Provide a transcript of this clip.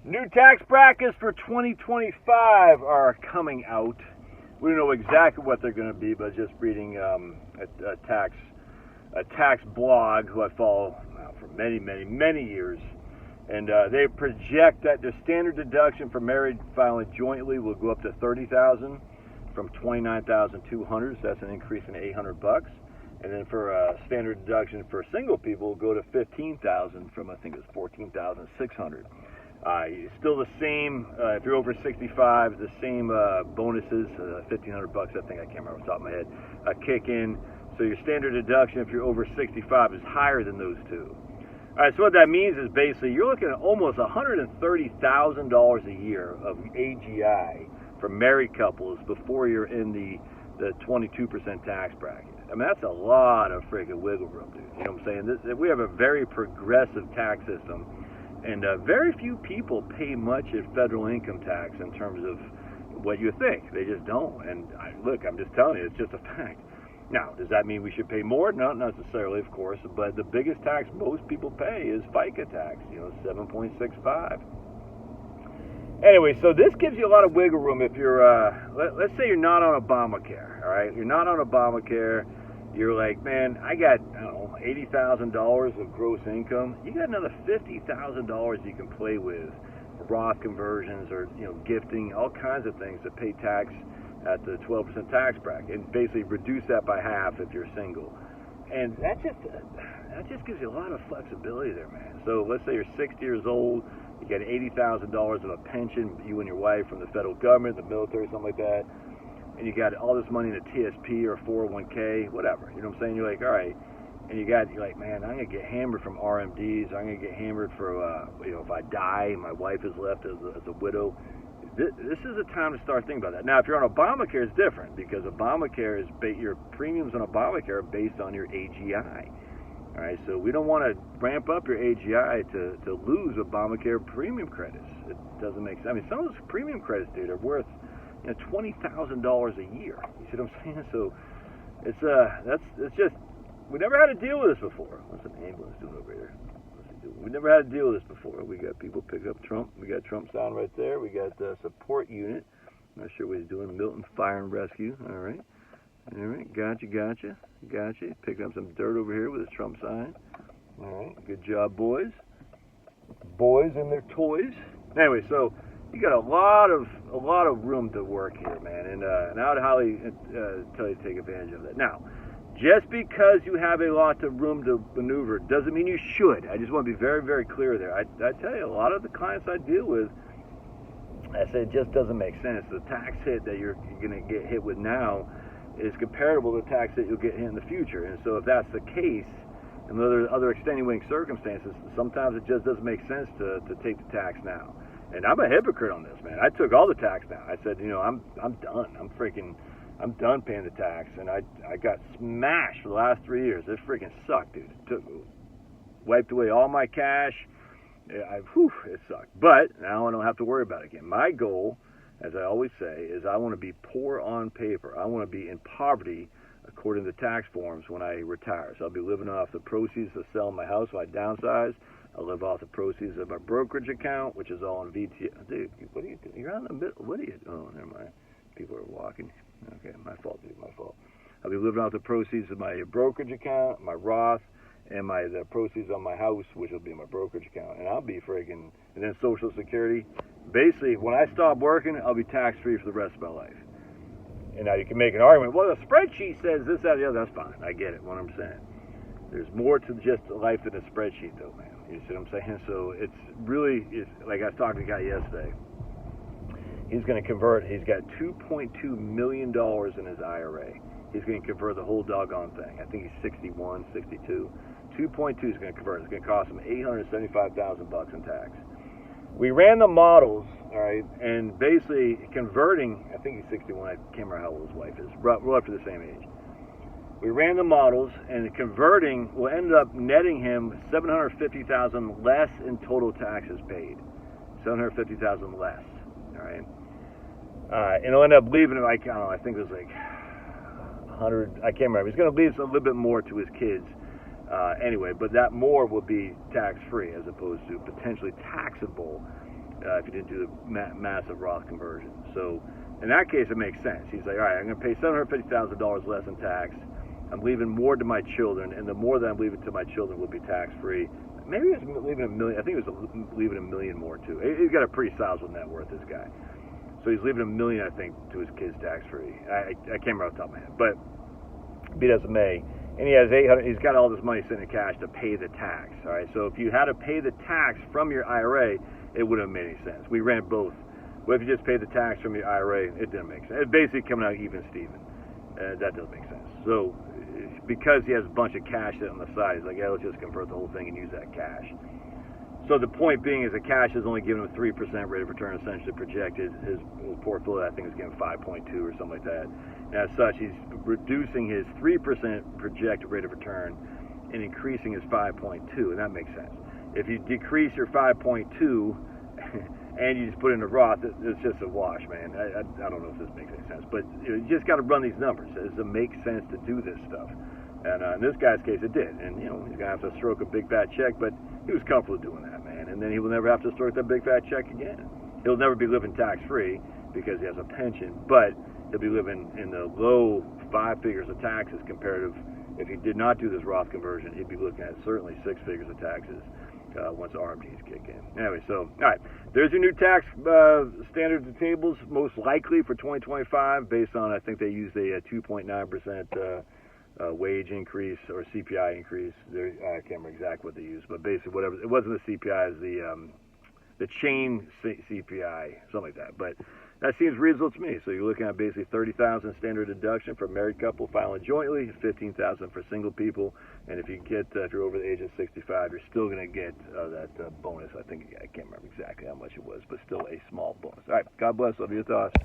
New tax brackets for 2025 are coming out. We don't know exactly what they're going to be, but just reading a tax blog who I follow for many years, and they project that the standard deduction for married filing jointly will go up to $30,000 from $29,200. So that's an increase in $800. And then for standard deduction for single people, will go to $15,000 from I think it was $14,600. Still the same, if you're over 65, the same bonuses, $1,500, I think, I can't remember off the top of my head, kick in. So your standard deduction if you're over 65 is higher than those two. All right, so what that means is basically you're looking at almost $130,000 a year of AGI for married couples before you're in the 22% tax bracket. I mean, that's a lot of freaking wiggle room, dude. You know what I'm saying? We have a very progressive tax system. And very few people pay much in federal income tax in terms of what you think. They just don't. And look, I'm just telling you, it's just a fact. Now, does that mean we should pay more? Not necessarily, of course. But the biggest tax most people pay is FICA tax, 7.65. Anyway, so this gives you a lot of wiggle room if you're, let's say you're not on Obamacare, all right? You're not on Obamacare. You're like, man, I got, I don't know, $80,000 of gross income. You got another $50,000 you can play with, Roth conversions or, gifting, all kinds of things to pay tax at the 12% tax bracket, and basically reduce that by half if you're single. And that just gives you a lot of flexibility there, man. So let's say you're 60 years old, you get $80,000 of a pension, you and your wife, from the federal government, the military, something like that. And you got all this money in a TSP or 401k, whatever. You know what I'm saying? You're like, all right. And you're like, man, I'm going to get hammered from RMDs. I'm going to get hammered for, if I die, my wife is left as a widow. This is a time to start thinking about that. Now, if you're on Obamacare, it's different because Obamacare is your premiums on Obamacare are based on your AGI. All right, so we don't want to ramp up your AGI to lose Obamacare premium credits. It doesn't make sense. I mean, some of those premium credits, dude, are worth $20,000 a year. You see what I'm saying? So it's just, we never had to deal with this before. What's an ambulance doing over here? We never had to deal with this before. We got people pick up Trump. We got Trump sound right there. We got the support unit. Not sure what he's doing. Milton Fire and Rescue. All right. Gotcha. Picking up some dirt over here with his Trump sign. All right. Good job, boys. Boys and their toys. Anyway, so you got a lot of room to work here, man, and I would highly tell you to take advantage of that. Now, just because you have a lot of room to maneuver doesn't mean you should. I just want to be very, very clear there. I tell you, a lot of the clients I deal with, I say it just doesn't make sense. The tax hit that you're going to get hit with now is comparable to the tax hit you'll get hit in the future. And so if that's the case, and other extenuating circumstances, sometimes it just doesn't make sense to take the tax now. And I'm a hypocrite on this, man. I took all the tax now. I said, I'm done. I'm done paying the tax. And I got smashed for the last 3 years. It freaking sucked, dude. Wiped away all my cash. It sucked. But now I don't have to worry about it again. My goal, as I always say, is I want to be poor on paper. I want to be in poverty according to tax forms when I retire. So I'll be living off the proceeds of selling my house when I downsize. I'll live off the proceeds of my brokerage account, which is all in VT. Dude, what are you doing? You're out in the middle. What are you doing? Oh, never mind. People are walking. Okay, my fault, dude, my fault. I'll be living off the proceeds of my brokerage account, my Roth, and the proceeds on my house, which will be my brokerage account. And I'll be freaking, and then Social Security. Basically, when I stop working, I'll be tax-free for the rest of my life. And now you can make an argument, well, the spreadsheet says this, that, the other. That's fine. I get it, 100%. There's more to just life than a spreadsheet, though, man. You see what I'm saying? So it's like I was talking to a guy yesterday. He's going to convert. He's got $2.2 million in his IRA. He's going to convert the whole doggone thing. I think he's 61, 62. 2.2 is going to convert. It's going to cost him $875,000 in tax. We ran the models, all right, and basically converting. I think he's 61. I can't remember how old his wife is. We're up to the same age. We ran the models, and converting will end up netting him $750,000 less in total taxes paid. $750,000 less. All right. And he'll end up leaving him, I don't know, I think it was like 100, I can't remember. He's going to leave a little bit more to his kids anyway, but that more will be tax-free as opposed to potentially taxable if you didn't do the massive Roth conversion. So in that case, it makes sense. He's like, all right, I'm going to pay $750,000 less in tax. I'm leaving more to my children, and the more that I'm leaving to my children will be tax-free. Maybe he's leaving $1 million. I think he was leaving $1 million more too. He's got a pretty sizable net worth, this guy. So he's leaving $1 million, I think, to his kids tax-free. I can't remember off the top of my head, but be that as it may, and he has $800. He's got all this money sitting in cash to pay the tax. All right. So if you had to pay the tax from your IRA, it wouldn't have made any sense. We ran both. What if you just paid the tax from your IRA? It didn't make sense. It's basically coming out even Steven. That doesn't make sense. So because he has a bunch of cash sitting on the side, he's like, yeah, let's just convert the whole thing and use that cash. So the point being is the cash is only giving him a 3% rate of return, essentially projected. His portfolio, I think, is giving 5.2 or something like that. And as such, he's reducing his 3% projected rate of return and increasing his 5.2, and that makes sense. If you decrease your 5.2 and you just put in a Roth, it's just a wash, man. I don't know if this makes any sense, but you just got to run these numbers. Does it make sense to do this stuff? And in this guy's case, it did. And, he's going to have to stroke a big fat check, but he was comfortable doing that, man. And then he will never have to stroke that big fat check again. He'll never be living tax-free because he has a pension, but he'll be living in the low 5 figures of taxes comparative. If he did not do this Roth conversion, he'd be looking at certainly 6 figures of taxes once RMDs kick in. Anyway, so, all right. There's your new tax standards and tables, most likely for 2025, based on, I think they used a 2.9% wage increase or CPI increase. I can't remember exactly what they used, but basically whatever. It wasn't the CPI, it was the chain CPI, something like that. But that seems reasonable to me. So you're looking at basically $30,000 standard deduction for a married couple filing jointly, $15,000 for single people, and if you're over the age of 65, you're still going to get that bonus. I can't remember exactly how much it was, but still a small bonus. All right, God bless. Love your thoughts.